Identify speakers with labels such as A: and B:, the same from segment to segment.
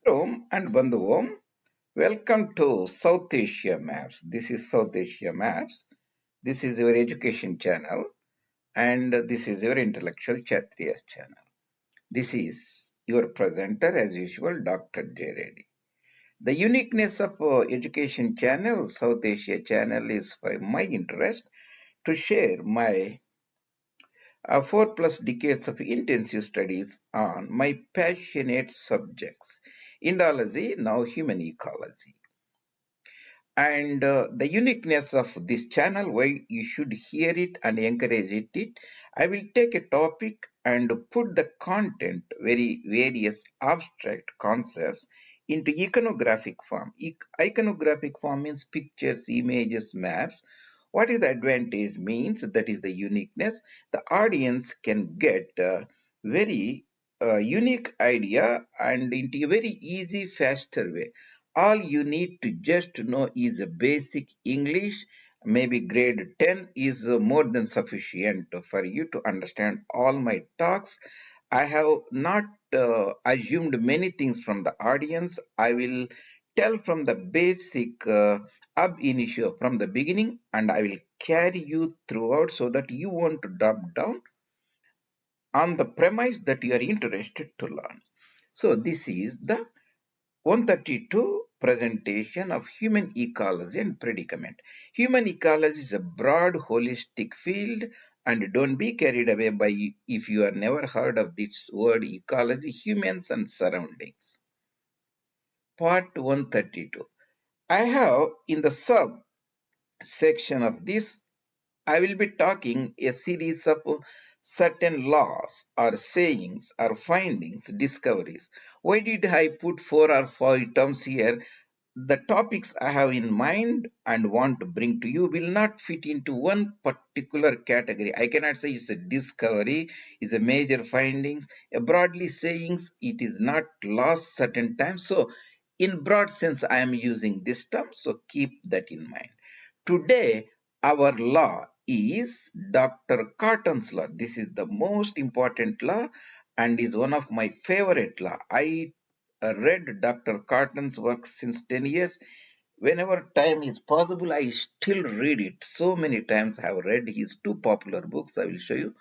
A: Om and Bandhuvam. Welcome to South Asia Maps. This is South Asia Maps. This is your education channel, and this is your intellectual Kshatriyas channel. This is your presenter, as usual, Dr. J. Reddy. The uniqueness of education channel, South Asia channel, is for my interest to share my 4+ decades of intensive studies on my passionate subjects, Indology, now human ecology. And the uniqueness of this channel, why you should hear it and encourage it, I will take a topic and put the content, very various abstract concepts, into iconographic form. Iconographic form means pictures, images, maps. What is the advantage means, that is the uniqueness. The audience can get a very unique idea and into a very easy, faster way. All you need to just know is a basic English, maybe grade 10 is more than sufficient for you to understand all my talks. I have not assumed many things from the audience. I will tell from the basic ab initio from the beginning, and I will carry you throughout so that you want to drop down on the premise that you are interested to learn. So this is the 132 presentation of human ecology and predicament. Human ecology is a broad holistic field, and don't be carried away by if you have never heard of this word ecology, humans and surroundings. Part 132. I have in the sub section of this, I will be talking a series of certain laws or sayings or findings, discoveries. Why did I put 4 or 5 terms here? The topics I have in mind and want to bring to you will not fit into one particular category. I cannot say it's a discovery, it's a major findings. Broadly sayings, it is not lost certain times. So in broad sense, I am using this term. So keep that in mind. Today, our law is Dr. Catton's law. This is the most important law and is one of my favorite law. I read Dr. Catton's work since 10 years. Whenever time is possible, I still read it. So many times I have read his 2 popular books. I will show you.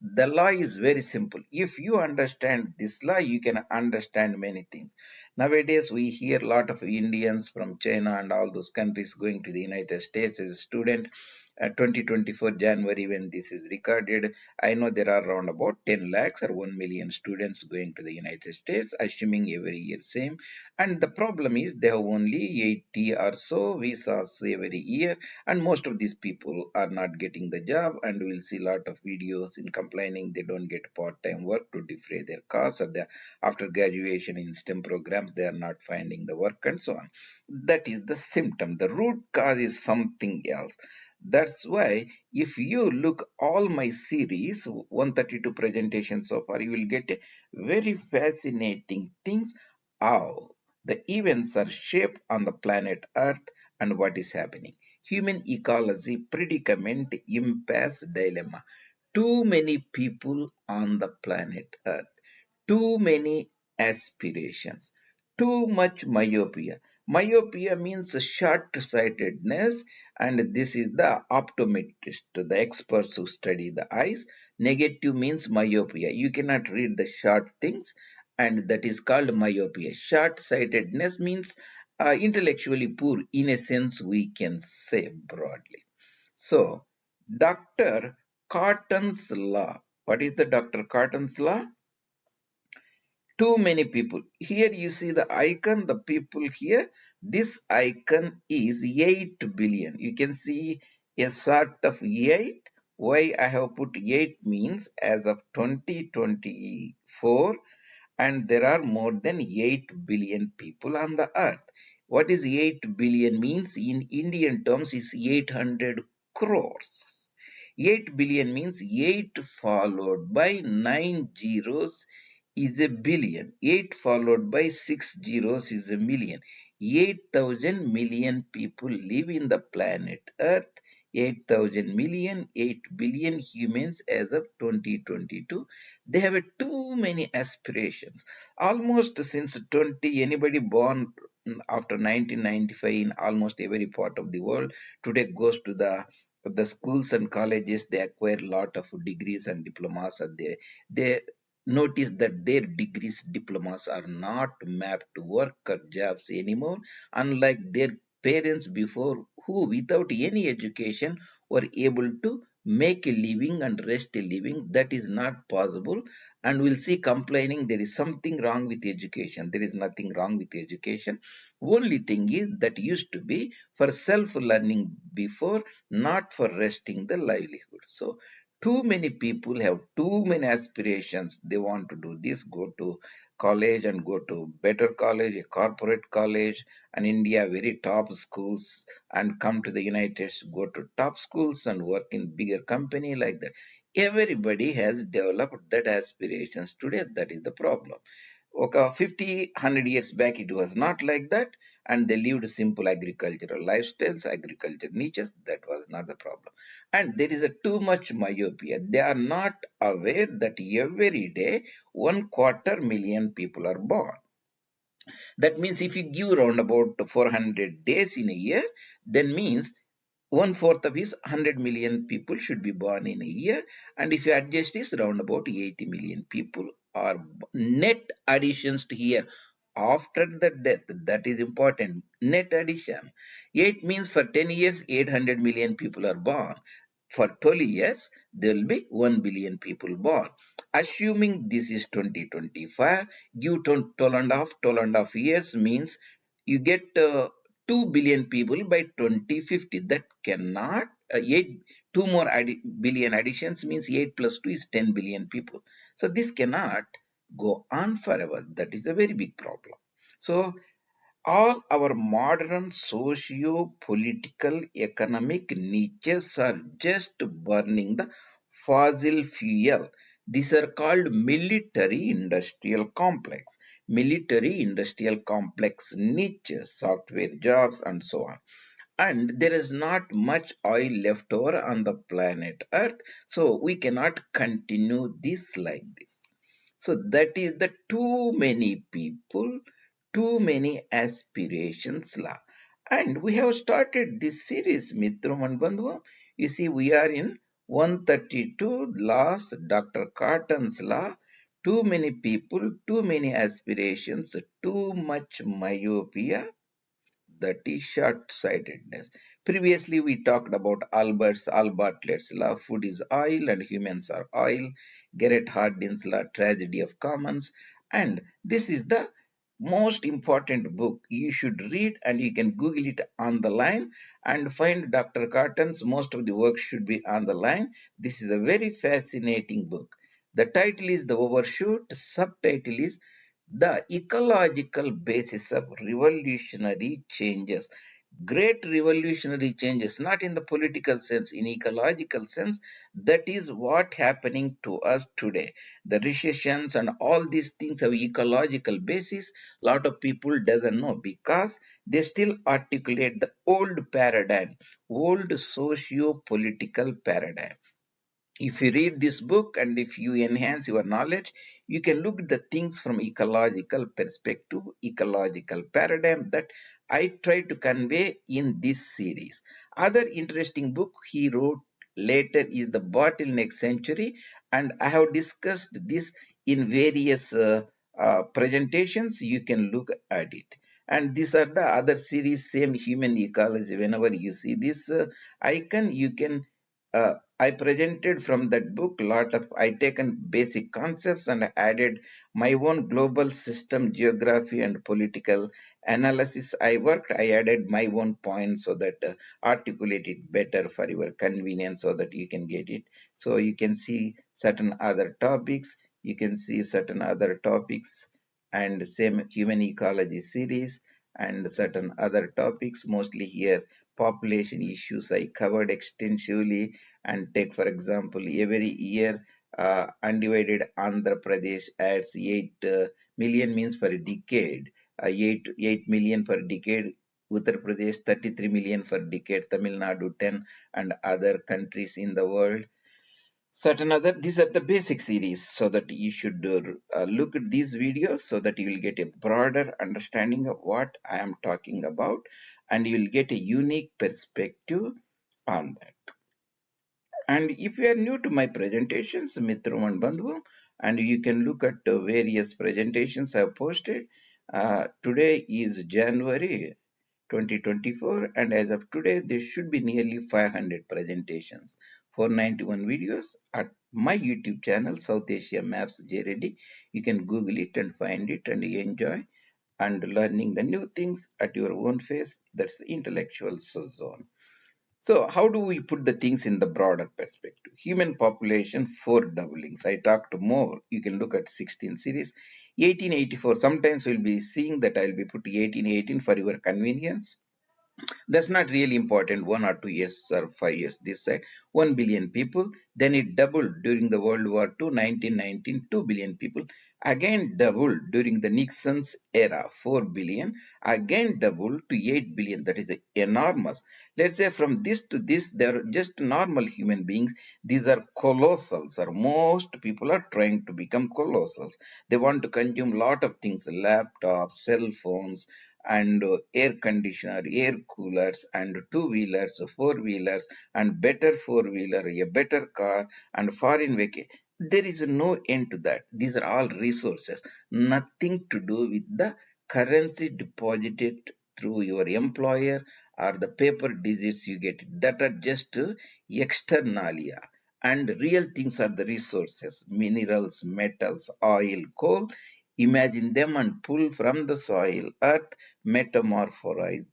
A: The law is very simple. If you understand this law, you can understand many things. Nowadays, we hear a lot of Indians from China and all those countries going to the United States as a student. 2024 January, when this is recorded, I know there are around about 10 lakhs or 1 million students going to the United States, assuming every year same. And the problem is they have only 80 or so visas every year, and most of these people are not getting the job, and we'll see a lot of videos in complaining they don't get part-time work to defray their costs, or after graduation in STEM programs they are not finding the work, and so on. That is the symptom. The root cause is something else. That's why if you look all my series, 132 presentations so far, you will get a very fascinating things how the events are shaped on the planet Earth and what is happening. Human ecology, predicament, impasse, dilemma. Too many people on the planet Earth. Too many aspirations. Too much myopia. Myopia means short-sightedness, and this is the optometrist, the experts who study the eyes. Negative means myopia. You cannot read the short things, and that is called myopia. Short-sightedness means intellectually poor, in a sense we can say broadly. So, Dr. Catton's law. What is the Dr. Catton's law? Too many people. Here you see the icon, the people here. This icon is 8 billion. You can see a sort of 8. Why I have put 8 means as of 2024, and there are more than 8 billion people on the earth. What is 8 billion means in Indian terms is 800 crores. 8 billion means 8 followed by 9 zeros is a billion. 8 followed by 6 zeros is a million. 8,000 million people live in the planet Earth. 8,000 million, 8 billion humans as of 2022. They have too many aspirations. Almost since 20, anybody born after 1995 in almost every part of the world today goes to the schools and colleges. They acquire a lot of degrees and diplomas. And they notice that their degrees, diplomas are not mapped to work or jobs anymore, unlike their parents before, who without any education were able to make a living and rest a living. That is not possible, and we'll see complaining there is something wrong with education. There is nothing wrong with education. Only thing is that used to be for self learning before, not for resting the livelihood. So too many people have too many aspirations. They want to do this, go to college and go to better college, a corporate college, and India very top schools, and come to the United States, go to top schools and work in bigger company like that. Everybody has developed that aspirations today. That is the problem. Okay, 50, 100 years back, it was not like that, and they lived simple agricultural lifestyles, agriculture niches. That was not the problem. And there is a too much myopia. They are not aware that every day 1/4 million people are born. That means if you give around about 400 days in a year, then means 1/4 of his 100 million people should be born in a year. And if you adjust this, around about 80 million people are net additions to here after the death. That is important. Net addition. 8 means for 10 years, 800 million people are born. For 12 years, there will be 1 billion people born. Assuming this is 2025, give 12 and a half years means you get 2 billion people by 2050. That cannot, 2 more billion additions means 8 plus 2 is 10 billion people. So this cannot go on forever. That is a very big problem. So all our modern socio-political economic niches are just burning the fossil fuel. These are called military industrial complex, military industrial complex niches, software jobs, and so on. And there is not much oil left over on the planet Earth, so we cannot continue this like this. So that is the too many people, too many aspirations law. And we have started this series, Mitram and Bandhu. You see, we are in 132 laws, Dr. Catton's law. Too many people, too many aspirations, too much myopia, that is short-sightedness. Previously, we talked about Albert's law, food is oil and humans are oil, Garrett Hardin's law, tragedy of commons, and this is the most important book you should read, and you can Google it on the line and find Dr. Catton's. Most of the work should be on the line. This is a very fascinating book. The title is The Overshoot, subtitle is The Ecological Basis of Revolutionary Changes. Great revolutionary changes, not in the political sense, in ecological sense. That is what happening to us today. The recessions and all these things have ecological basis. Lot of people doesn't know because they still articulate the old paradigm, old socio-political paradigm. If you read this book and if you enhance your knowledge, you can look at the things from ecological perspective, ecological paradigm that I try to convey in this series. Other interesting book he wrote later is The Bottleneck Century, and I have discussed this in various presentations. You can look at it. And these are the other series, same human ecology. Whenever you see this icon, you can I presented from that book lot of, I taken basic concepts and added my own global system geography and political analysis. I worked, I added my own points so that articulate it better for your convenience so that you can get it. So you can see certain other topics, you can see certain other topics, and same human ecology series and certain other topics, mostly here population issues I covered extensively. And take for example, every year undivided Andhra Pradesh adds 8 million means per decade, 8 million per decade Uttar Pradesh 33 million for decade, Tamil Nadu 10, and other countries in the world. Certain other, these are the basic series, so that you should look at these videos so that you will get a broader understanding of what I am talking about, and you will get a unique perspective on that. And if you are new to my presentations, Mitram and Bandhu, and you can look at various presentations I have posted. Today is January 2024, and as of today, there should be nearly 500 presentations, 491 videos at my YouTube channel, South Asia Maps J Reddy. You can Google it and find it and enjoy and learning the new things at your own pace. That's the intellectual zone. So, how do we put the things in the broader perspective? Human population, four doublings. I talked more. You can look at 16 series. 1884. Sometimes we'll be seeing that I'll be putting 1818 for your convenience. That's not really important, 1 or 2 years or 5 years this side. 1 billion people. Then it doubled during the World War II, 1919, 2 billion people. Again doubled during the Nixon's era, 4 billion. Again doubled to 8 billion. That is enormous. Let's say from this to this, they're just normal human beings. These are colossals, or most people are trying to become colossals. They want to consume a lot of things, laptops, cell phones, and air conditioner, air coolers, and two-wheelers, four-wheelers, and better four-wheeler, a better car, and foreign vacation. There is no end to that. These are all resources, nothing to do with the currency deposited through your employer or the paper digits you get. That are just externalia. And real things are the resources, minerals, metals, oil, coal. Imagine them and pull from the soil, earth, metamorphose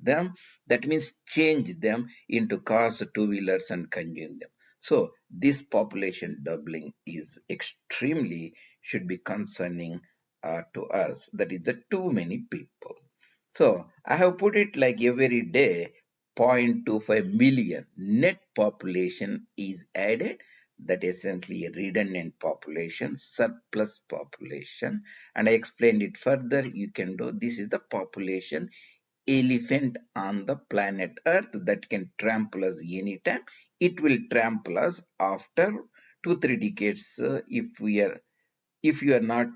A: them. That means change them into cars, two-wheelers, and consume them. So this population doubling is extremely should be concerning to us. That is the too many people. So I have put it like every day, 0.25 million net population is added. That essentially a redundant population, surplus population. And I explained it further. You can do this is the population elephant on the planet Earth that can trample us anytime. It will trample us after 2-3 decades if you are not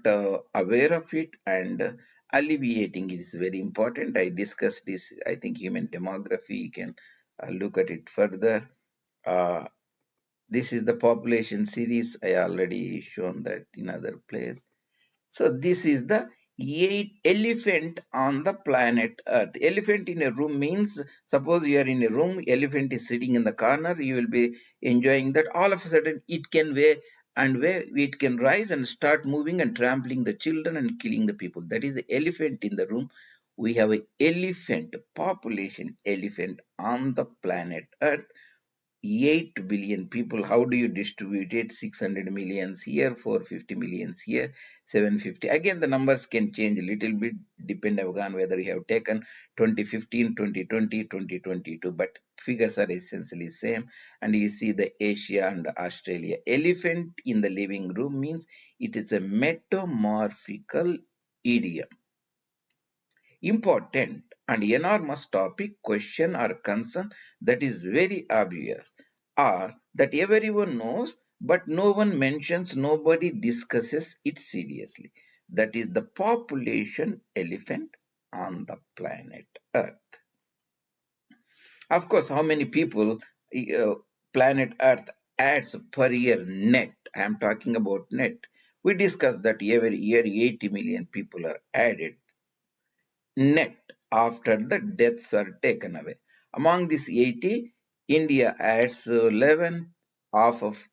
A: aware of it, and alleviating it is very important. I discussed this, I think, human demography. You can look at it further. Uh, this is the population series. I already shown that in other place. So this is the elephant on the planet Earth. Elephant in a room means, suppose you are in a room, elephant is sitting in the corner, you will be enjoying that. All of a sudden it can it can rise and start moving and trampling the children and killing the people. That is the elephant in the room. We have a elephant population, elephant on the planet Earth. 8 billion people. How do you distribute it? 600 millions here, 450 millions here, 750. Again, the numbers can change a little bit depending on whether you have taken 2015, 2020, 2022, but figures are essentially same. And you see the Asia and Australia. Elephant in the living room means it is a metamorphical idiom. Important and enormous topic, question, or concern that is very obvious, or that everyone knows but no one mentions, nobody discusses it seriously. That is the population elephant on the planet Earth. Of course, how many people planet Earth adds per year net? I am talking about net. We discussed that every year 80 million people are added net after the deaths are taken away. Among these 80, India adds 11, half of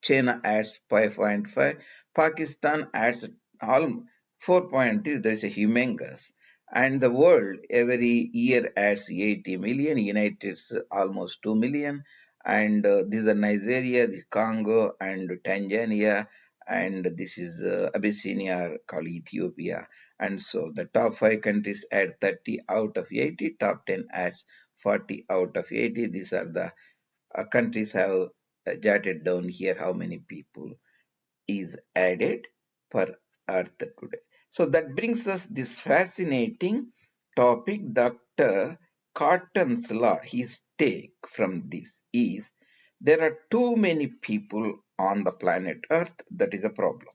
A: China adds 5.5, Pakistan adds all 4.3, there is a humongous. And the world every year adds 80 million, United States almost 2 million, and these are Nigeria, the Congo, and Tanzania, and this is Abyssinia called Ethiopia. And so the top 5 countries add 30 out of 80, top 10 adds 40 out of 80. These are the countries have jotted down here how many people is added per earth today. So that brings us this fascinating topic, Dr. Catton's law, his take from this is there are too many people on the planet Earth. That is a problem.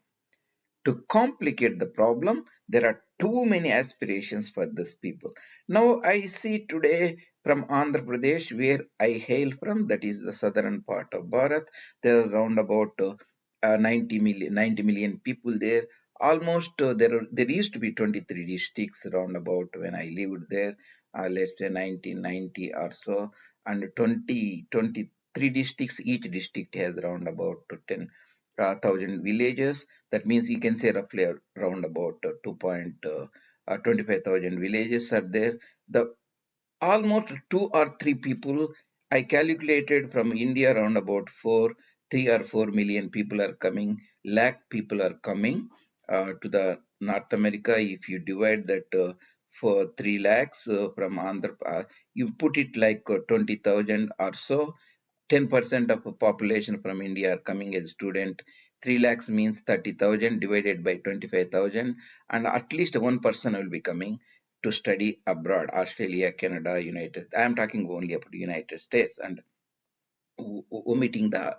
A: To complicate the problem, there are too many aspirations for these people. Now I see today from Andhra Pradesh, where I hail from, that is the southern part of Bharat. There are around about 90 million people there. Almost there used to be 23 districts around about when I lived there, let's say 1990 or so, and 23 districts. Each district has around about 10,000 villages. That means you can say roughly around about 2.25,000 villages are there. The almost 2 or 3 people I calculated from India, around about 3 or 4 million people are coming, lakh people are coming to the North America. If you divide that for 3 lakhs from Andhra, you put it like 20,000 or so. 10% of the population from India are coming as student. 3 lakhs means 30,000 divided by 25,000, and at least one person will be coming to study abroad, Australia, Canada, United. I am talking only about the United States and omitting the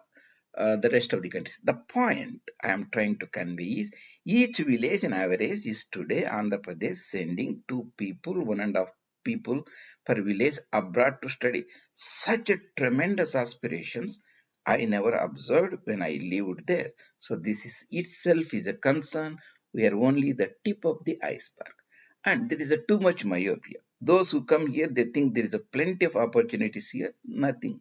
A: rest of the countries. The point I am trying to convey is each village in average is today Andhra Pradesh sending 2 people, 1.5 people per village abroad to study. Such a tremendous aspirations I never observed when I lived there. So this is itself is a concern. We are only the tip of the iceberg. And there is a too much myopia. Those who come here, they think there is a plenty of opportunities here. Nothing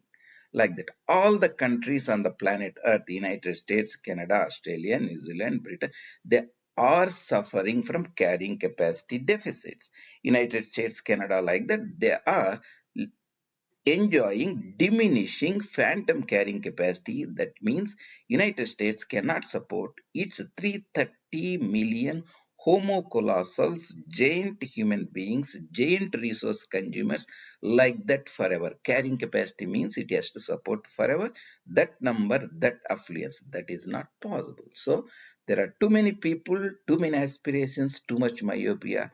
A: like that. All the countries on the planet Earth, the United States, Canada, Australia, New Zealand, Britain, they are suffering from carrying capacity deficits. United States, Canada, like that, they are enjoying diminishing phantom carrying capacity. That means United States cannot support its 330 million Homo Colossus, giant human beings, giant resource consumers like that forever. Carrying capacity means it has to support forever that number, that affluence. That is not possible. So there are too many people, too many aspirations, too much myopia.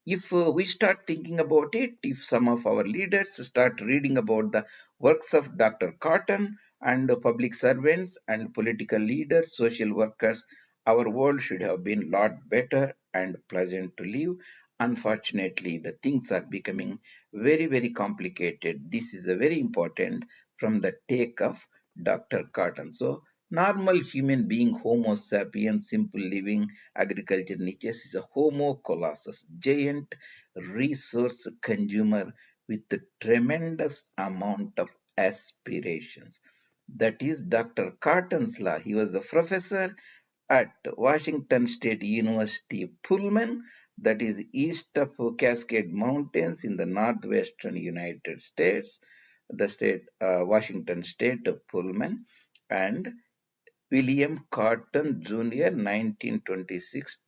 A: If we start thinking about it, if some of our leaders start reading about the works of Dr. Catton and public servants and political leaders, social workers, our world should have been a lot better and pleasant to live. Unfortunately, the things are becoming very, very complicated. This is a very important from the take of Dr. Catton. So, normal human being, Homo sapiens, simple living, agriculture niches is a Homo Colossus, giant resource consumer with a tremendous amount of aspirations. That is Dr. Catton's law. He was a professor at Washington State University, Pullman, that is east of Cascade Mountains in the northwestern United States, the state Washington State of Pullman, and Willam Catton Jr.,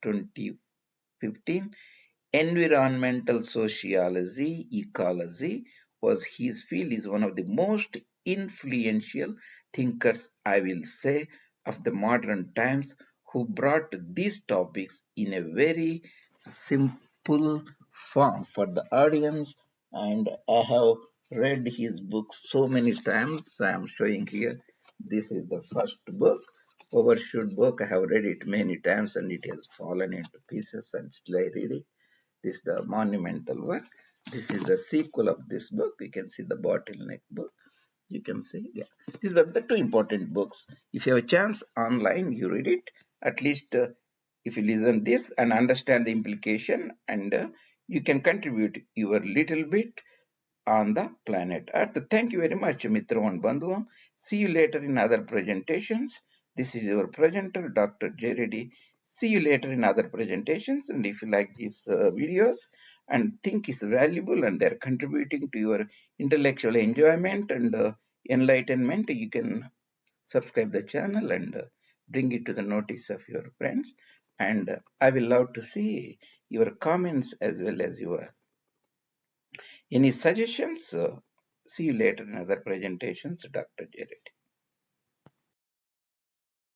A: 1926-2015, environmental sociology, ecology was his field, is one of the most influential thinkers, I will say, of the modern times, who brought these topics in a very simple form for the audience. And I have read his book so many times. I am showing here. This is the first book, Overshoot book. I have read it many times and it has fallen into pieces and still I read it. This is the monumental work. This is the sequel of this book. You can see the bottleneck book. You can see, yeah. These are the 2 important books. If you have a chance online, you read it. At least if you listen this and understand the implication, and you can contribute your little bit on the planet Earth. Thank you very much, Mitro and Bandhuvam. See you later in other presentations. This is your presenter, Dr. J. Reddy. See you later in other presentations. And if you like these videos and think it's valuable and they're contributing to your intellectual enjoyment and enlightenment, you can subscribe the channel and bring it to the notice of your friends. And I will love to see your comments as well as your any suggestions? See you later in other presentations, Dr. Jared.